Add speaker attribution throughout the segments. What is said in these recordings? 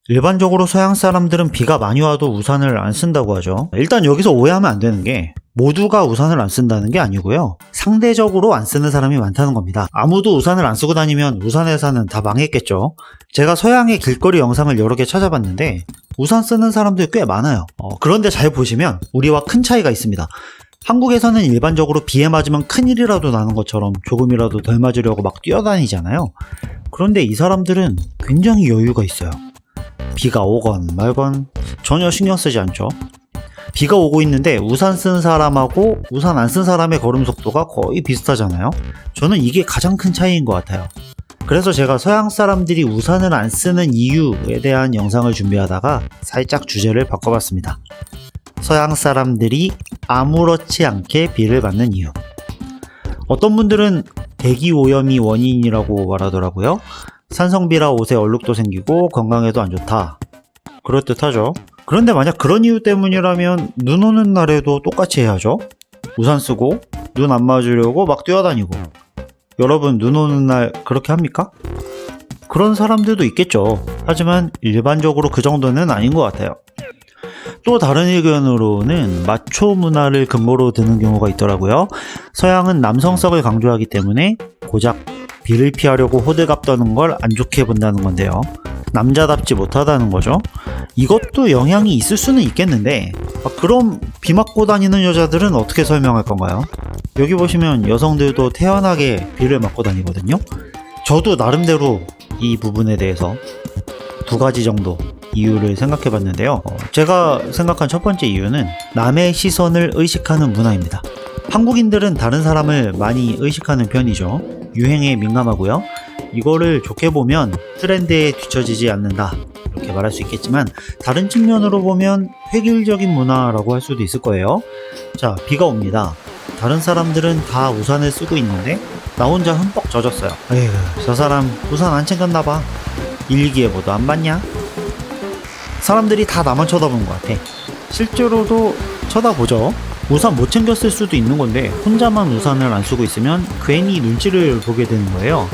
Speaker 1: 일반적으로 서양 사람들은 비가 많이 와도 우산을 안 쓴다고 하죠. 일단 여기서 오해하면 안 되는 게 모두가 우산을 안 쓴다는 게 아니고요. 상대적으로 안 쓰는 사람이 많다는 겁니다. 아무도 우산을 안 쓰고 다니면 우산 회사는 다 망했겠죠. 제가 서양의 길거리 영상을 여러 개 찾아봤는데 우산 쓰는 사람들이 꽤 많아요. 그런데 잘 보시면 우리와 큰 차이가 있습니다. 한국에서는 일반적으로 비에 맞으면 큰일이라도 나는 것처럼 조금이라도 덜 맞으려고 막 뛰어다니잖아요. 그런데 이 사람들은 굉장히 여유가 있어요. 비가 오건 말건 전혀 신경 쓰지 않죠. 비가 오고 있는데 우산 쓴 사람하고 우산 안 쓴 사람의 걸음 속도가 거의 비슷하잖아요. 저는 이게 가장 큰 차이인 것 같아요. 그래서 제가 서양 사람들이 우산을 안 쓰는 이유에 대한 영상을 준비하다가 살짝 주제를 바꿔봤습니다. 서양 사람들이 아무렇지 않게 비를 맞는 이유. 어떤 분들은 대기 오염이 원인이라고 말하더라고요. 산성비라 옷에 얼룩도 생기고 건강에도 안 좋다. 그럴듯하죠. 그런데 만약 그런 이유 때문이라면 눈 오는 날에도 똑같이 해야죠. 우산 쓰고 눈 안 맞으려고 막 뛰어다니고. 여러분 눈 오는 날 그렇게 합니까? 그런 사람들도 있겠죠. 하지만 일반적으로 그 정도는 아닌 것 같아요. 또 다른 의견으로는 마초 문화를 근거로 드는 경우가 있더라고요. 서양은 남성성을 강조하기 때문에 고작 비를 피하려고 호들갑 떠는 걸 안 좋게 본다는 건데요. 남자답지 못하다는 거죠. 이것도 영향이 있을 수는 있겠는데 그럼 비 맞고 다니는 여자들은 어떻게 설명할 건가요? 여기 보시면 여성들도 태연하게 비를 맞고 다니거든요. 저도 나름대로 이 부분에 대해서 두 가지 정도 이유를 생각해 봤는데요. 제가 생각한 첫 번째 이유는 남의 시선을 의식하는 문화입니다. 한국인들은 다른 사람을 많이 의식하는 편이죠. 유행에 민감하고요. 이거를 좋게 보면 트렌드에 뒤처지지 않는다 이렇게 말할 수 있겠지만 다른 측면으로 보면 획일적인 문화라고 할 수도 있을 거예요. 자, 비가 옵니다. 다른 사람들은 다 우산을 쓰고 있는데 나 혼자 흠뻑 젖었어요. 에휴, 저 사람 우산 안 챙겼나 봐. 일기예보도 안 봤냐? 사람들이 다 나만 쳐다보는 것 같아. 실제로도 쳐다보죠. 우산 못 챙겼을 수도 있는 건데 혼자만 우산을 안 쓰고 있으면 괜히 눈치를 보게 되는 거예요.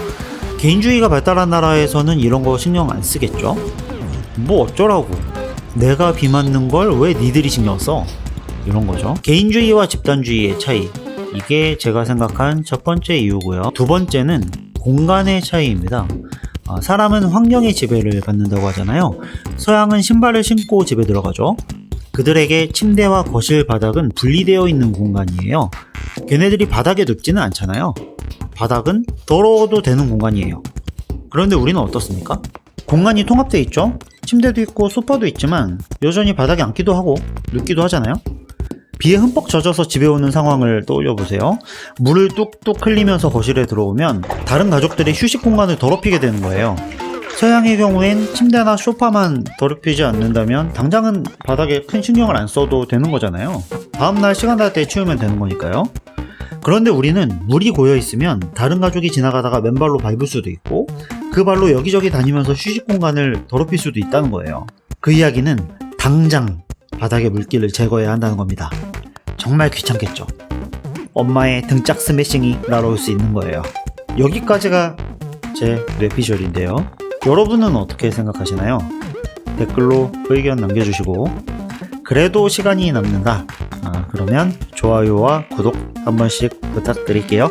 Speaker 1: 개인주의가 발달한 나라에서는 이런 거 신경 안 쓰겠죠? 뭐 어쩌라고. 내가 비 맞는 걸 왜 니들이 신경 써? 이런 거죠. 개인주의와 집단주의의 차이. 이게 제가 생각한 첫 번째 이유고요. 두 번째는 공간의 차이입니다. 사람은 환경의 지배를 받는다고 하잖아요. 서양은 신발을 신고 집에 들어가죠. 그들에게 침대와 거실 바닥은 분리되어 있는 공간이에요. 걔네들이 바닥에 눕지는 않잖아요. 바닥은 더러워도 되는 공간이에요. 그런데 우리는 어떻습니까? 공간이 통합되어 있죠? 침대도 있고 소파도 있지만 여전히 바닥에 앉기도 하고 눕기도 하잖아요. 비에 흠뻑 젖어서 집에 오는 상황을 떠올려 보세요. 물을 뚝뚝 흘리면서 거실에 들어오면 다른 가족들의 휴식 공간을 더럽히게 되는 거예요. 서양의 경우엔 침대나 소파만 더럽히지 않는다면 당장은 바닥에 큰 신경을 안 써도 되는 거잖아요. 다음날 시간 날 때 치우면 되는 거니까요. 그런데 우리는 물이 고여 있으면 다른 가족이 지나가다가 맨발로 밟을 수도 있고 그 발로 여기저기 다니면서 휴식 공간을 더럽힐 수도 있다는 거예요. 그 이야기는 당장 바닥의 물기를 제거해야 한다는 겁니다. 정말 귀찮겠죠. 엄마의 등짝 스매싱이 날아올 수 있는 거예요. 여기까지가 제 뇌피셜인데요. 여러분은 어떻게 생각하시나요? 댓글로 의견 남겨주시고 그래도 시간이 남는다. 그러면 좋아요와 구독 한 번씩 부탁드릴게요.